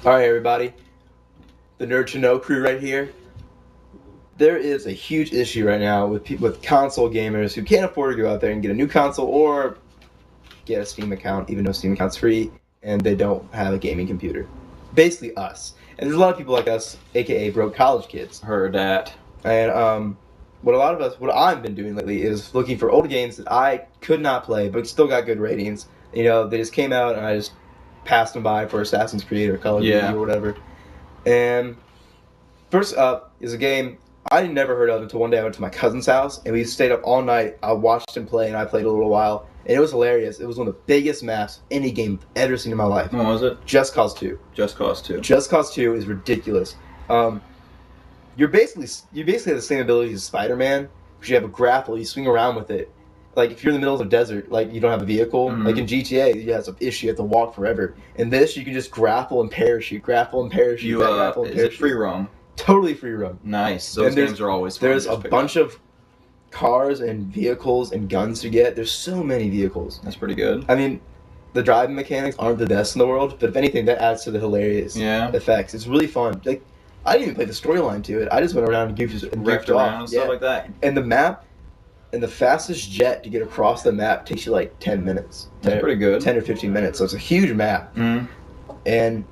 Alright everybody, the Nerd to Know crew right here. There is a huge issue right now with people, with console gamers who can't afford to go out there and get a new console or get a Steam account, even though Steam account's free, and they don't have a gaming computer. Basically us. And there's a lot of people like us, aka broke college kids. Heard that. And what I've been doing lately is looking for old games that I could not play, but still got good ratings. You know, they just came out and I just passed them by for Assassin's Creed or Call of Duty or whatever. And first up is a game I never heard of until one day I went to my cousin's house and we stayed up all night. I watched him play and I played a little while. And it was hilarious. It was one of the biggest maps any game I've ever seen in my life. What was it? Just Cause 2. Just Cause 2. Just Cause 2 is ridiculous. You basically have the same ability as Spider-Man, because you have a grapple, you swing around with it. Like if you're in the middle of the desert, like you don't have a vehicle, like in GTA, you have some issue, you have to walk forever. In this, you can just grapple and parachute, grapple and parachute, grapple and parachute. Is it free roam? Totally free roam. Nice. Those games are always fun. There's a bunch of cars and vehicles and guns to get. There's so many vehicles. That's pretty good. I mean, the driving mechanics aren't the best in the world, but if anything, that adds to the hilarious effects. It's really fun. Like, I didn't even play the storyline to it. I just went around and goofed around and stuff like that. And the map, and the fastest jet to get across the map takes you like 10 minutes. That's pretty good. 10 or 15 minutes. So it's a huge map. And oh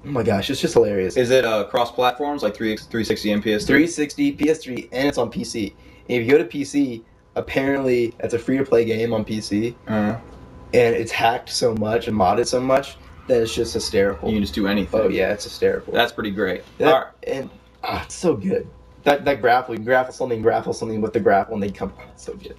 my gosh, it's just hilarious. Is it cross platforms like 360 and PS3? 360, PS3, and it's on PC. And if you go to PC, apparently it's a free-to-play game on PC. And it's hacked so much and modded so much that it's just hysterical. You can just do anything. Oh yeah, it's hysterical. That's pretty great. And it's so good. That grapple, you can grapple something with the grapple, and they come. It's so good.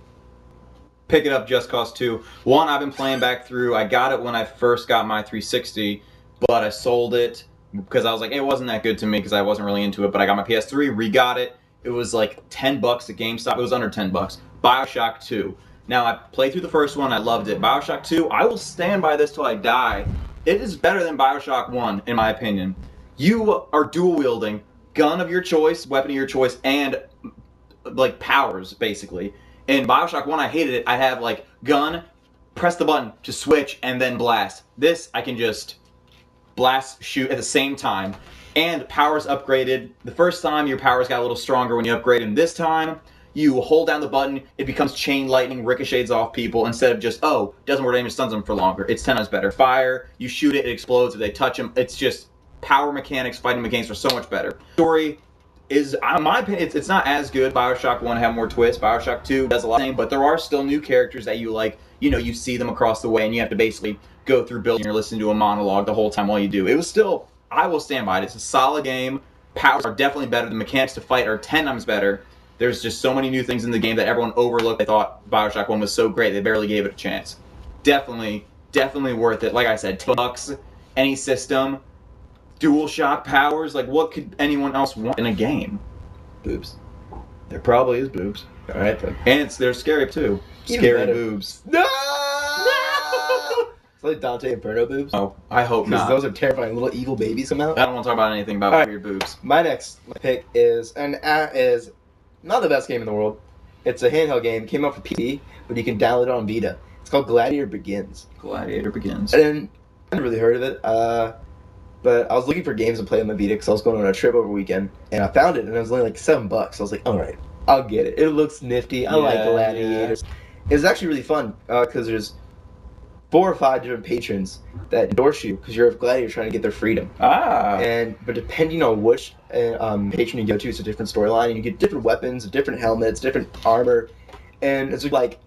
Pick it up, Just Cause 2. One, I've been playing back through. I got it when I first got my 360, but I sold it because I was like, it wasn't that good to me because I wasn't really into it. But I got my PS3, re-got it. It was like $10 at GameStop. It was under $10. BioShock 2. Now, I played through the first one. I loved it. BioShock 2, I will stand by this till I die. It is better than BioShock 1, in my opinion. You are dual-wielding, gun of your choice, weapon of your choice, and, like, powers, basically. In BioShock 1, I hated it. I have, like, gun, press the button to switch, and then blast. This, I can just blast, shoot at the same time. And powers upgraded. The first time, your powers got a little stronger when you upgrade, and this time, you hold down the button, it becomes chain lightning, ricochets off people, instead of just, oh, doesn't work, damage stuns them for longer. It's 10 times better. Fire, you shoot it, it explodes if they touch them. It's just, power mechanics, fighting mechanics are so much better. Story is, in my opinion, it's not as good. BioShock 1 had more twists. BioShock 2 does a lot of the same, but there are still new characters that you like, you know, you see them across the way, and you have to basically go through building or listen to a monologue the whole time while you do. It was still, I will stand by it. It's a solid game. Powers are definitely better. The mechanics to fight are 10 times better. There's just so many new things in the game that everyone overlooked. They thought BioShock 1 was so great, they barely gave it a chance. Definitely worth it. Like I said, $10, any system, dual shock powers. Like, what could anyone else want in a game? Boobs. There probably is boobs. All right, then. And they're scary, too. Scary boobs. No! It's like Dante Inferno boobs. Oh, I hope not. Because those are terrifying little evil babies come out. I don't want to talk about anything about weird boobs. My next pick is not the best game in the world. It's a handheld game. It came out for PC, but you can download it on Vita. It's called Gladiator Begins. Gladiator Begins. And I never really heard of it, but I was looking for games to play on my Vita because I was going on a trip over the weekend, and I found it, and it was only like $7. I was like, all right, I'll get it. It looks nifty. I like gladiators. It's actually really fun because there's 4 or 5 different patrons that endorse you because you're a gladiator trying to get their freedom. But depending on which patron you go to, it's a different storyline, and you get different weapons, different helmets, different armor, and it's like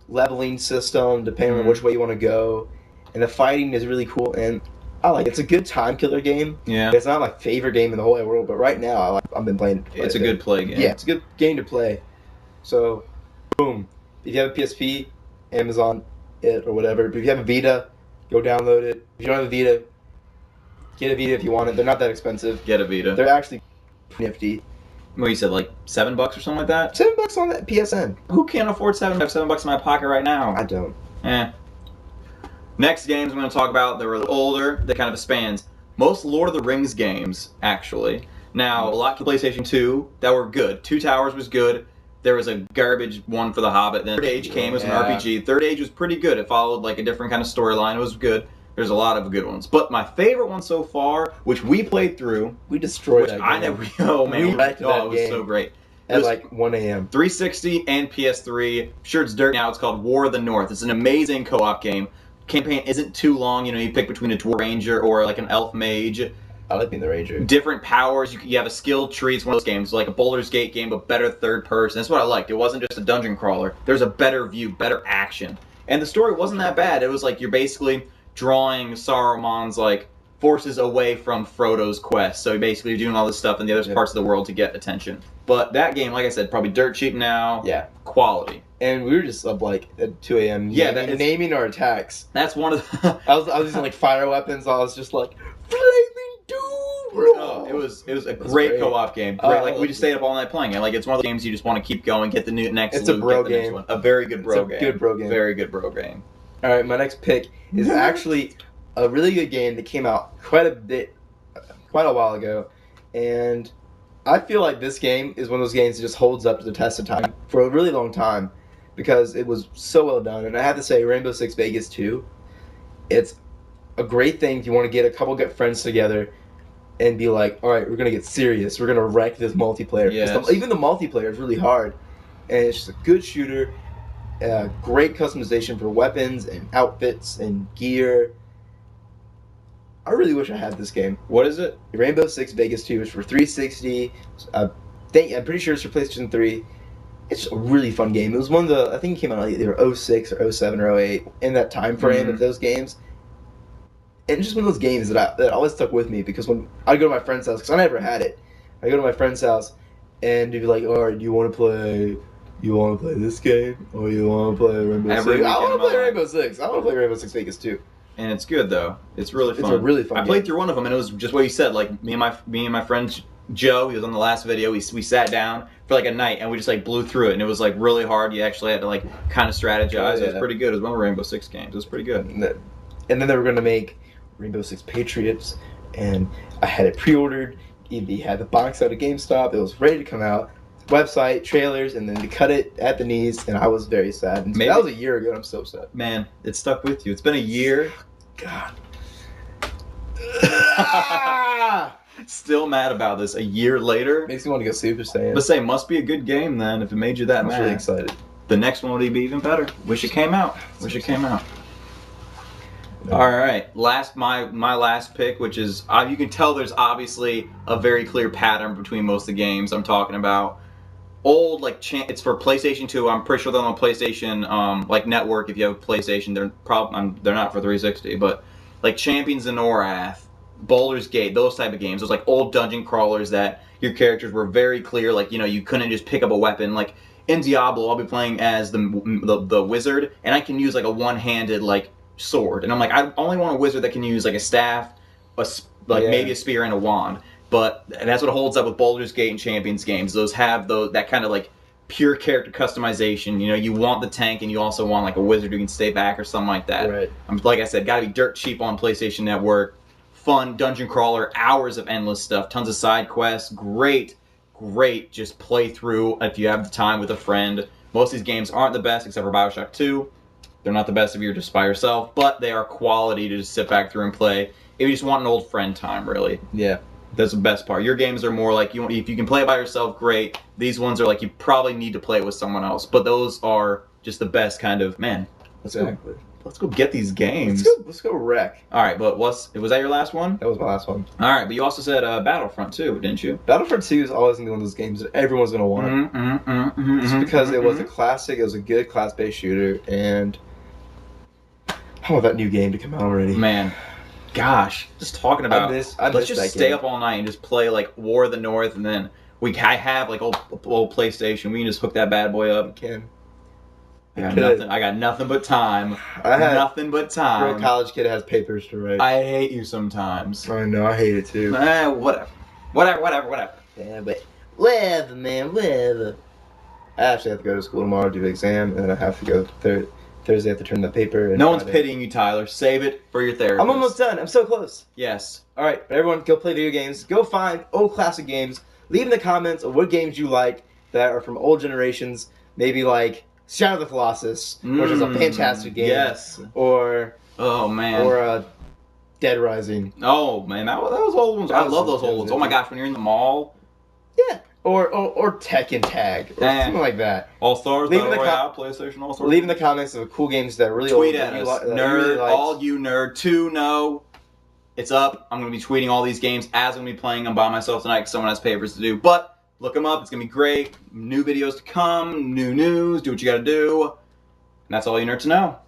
leveling system depending on which way you want to go, and the fighting is really cool, and I like it. It's a good time killer game. Yeah, it's not my favorite game in the whole wide world, but right now I've been playing it. It's a good play game. Yeah, it's a good game to play. So, boom. If you have a PSP, Amazon it or whatever. But if you have a Vita, go download it. If you don't have a Vita, get a Vita if you want it. They're not that expensive. Get a Vita. They're actually nifty. What you said, like $7 or something like that? $7 on that PSN. Who can't afford $7? I have $7 in my pocket right now. I don't. Next games I'm going to talk about, they were older, they kind of spans. Most Lord of the Rings games, actually. Now, a lot for PlayStation 2 that were good. Two Towers was good. There was a garbage one for The Hobbit. Then Third Age came, it was an RPG. Third Age was pretty good. It followed like a different kind of storyline. It was good. There's a lot of good ones. But my favorite one so far, which we played through, We destroyed which that game. I never. Oh man, We wrecked that it was game so great. It at was like 1 a.m. 360 and PS3. I'm sure it's dirt now. It's called War of the North. It's an amazing co-op game. Campaign isn't too long. You know, you pick between a dwarf ranger or like an elf mage. I like being the ranger. Different powers. You have a skill tree. It's one of those games, like a Baldur's Gate game, but better third person. That's what I liked. It wasn't just a dungeon crawler. There's a better view, better action, and the story wasn't that bad. It was like you're basically drawing Saruman's like forces away from Frodo's quest. So basically, you're doing all this stuff in the other parts of the world to get attention. But that game, like I said, probably dirt cheap now. Yeah. Quality. And we were just up like at 2 a.m. Yeah, naming our attacks. That's one of the. I was using like fire weapons. I was just like flaming doom. Oh, it was a great co-op game. Great. Like we just stayed up all night playing it. Like it's one of the games you just want to keep going, get the next. It's a loot, bro get the next game. one. A very good bro game. Good bro game. Very good bro game. All right, my next pick is actually a really good game that came out quite a while ago, and I feel like this game is one of those games that just holds up to the test of time for a really long time because it was so well done. And I have to say, Rainbow Six Vegas 2, it's a great thing if you want to get friends together and be like, all right, we're going to get serious. We're going to wreck this multiplayer. Yes. Even the multiplayer is really hard, and it's just a good shooter, great customization for weapons and outfits and gear. I really wish I had this game. What is it? Rainbow Six Vegas 2 is for 360. I'm pretty sure it's for PlayStation 3. It's a really fun game. It was one of the, I think it came out either 06 or 07 or 08 in that time frame of those games. And it's just one of those games that always stuck with me because when I go to my friend's house, because I never had it, I go to my friend's house and they'd be like, all right, do you want to play this game or you want to play Rainbow Six? I want to play Rainbow Six. I want to play Rainbow Six Vegas 2. And it's good though. It's really fun. It's a really fun I played through one of them, and it was just what you said. Like me and my friend Joe, he was on the last video. We sat down for like a night, and we just like blew through it, and it was like really hard. You actually had to like kind of strategize. Oh, yeah. It was pretty good. It was one of the Rainbow Six games. It was pretty good. And then they were going to make Rainbow Six Patriots, and I had it pre-ordered. He had the box out of GameStop. It was ready to come out. Website, trailers, and then to cut it at the knees, and I was very sad. And that was a year ago, and I'm so sad. Man, it stuck with you. It's been a year. God. Still mad about this a year later. Makes me want to go Super Saiyan. But say, must be a good game then if it made you that mad. I'm really excited. The next one would be even better. Wish it came out. Wish it came out. No. All right, my last pick, which is you can tell there's obviously a very clear pattern between most of the games I'm talking about. Old it's for PlayStation 2. I'm pretty sure they're on PlayStation like Network. If you have a PlayStation, they're not for 360. But like Champions of Norath, Baldur's Gate, those type of games. Those like old dungeon crawlers that your characters were very clear. Like you couldn't just pick up a weapon. Like in Diablo, I'll be playing as the wizard, and I can use like a one-handed like sword. And I'm like, I only want a wizard that can use like a staff, maybe a spear and a wand. But that's what holds up with Baldur's Gate and Champions games. Those have that kind of like pure character customization. You want the tank and you also want like a wizard who can stay back or something like that. Right. Like I said, gotta be dirt cheap on PlayStation Network. Fun dungeon crawler, hours of endless stuff, tons of side quests. Great just play through if you have the time with a friend. Most of these games aren't the best except for BioShock 2. They're not the best if you're just by yourself, but they are quality to just sit back through and play. If you just want an old friend time, really. Yeah. That's the best part. Your games are more like if you can play it by yourself, great. These ones are like you probably need to play it with someone else. But those are just the best kind of Let's go get these games. Let's go wreck. All right, but was that your last one? That was my last one. All right, but you also said Battlefront 2, didn't you? Battlefront 2 is always going to be one of those games that everyone's going to want. Just because it was a classic, it was a good class-based shooter, and I want that new game to come out already. Man. Gosh, just talking about. let's just stay up all night and just play like War of the North, and then I have like old PlayStation. We can just hook that bad boy up. You can. I got nothing but time. Nothing but time. You're a college kid that has papers to write. I hate you sometimes. I know, I hate it too. Whatever. Yeah, but whatever, man, whatever. I actually have to go to school tomorrow, do the exam, and then I have to go Thursday, I have to turn the paper. No one's pitying you, Tyler. Save it for your therapist. I'm almost done. I'm so close. Yes. All right, everyone, go play video games. Go find old classic games. Leave in the comments of what games you like that are from old generations. Maybe like Shadow of the Colossus, which is a fantastic game. Yes. Or oh man. Or Dead Rising. Oh man, that was old ones. I love those that old was ones. good Oh my too. gosh, when you're in the mall. Yeah. Or Tekken Tag or something like that. All Stars, Leave in Battle the Royale, PlayStation All Stars. Leave in the comments of cool games that are really Tweet old at that you, us, that you nerd. really liked. All you nerd TOOOOO. It's up. I'm gonna be tweeting all these games as I'm gonna be playing them by myself tonight because someone has papers to do. But look them up. It's gonna be great. New videos to come. New news. Do what you gotta do. And that's all you nerds to know.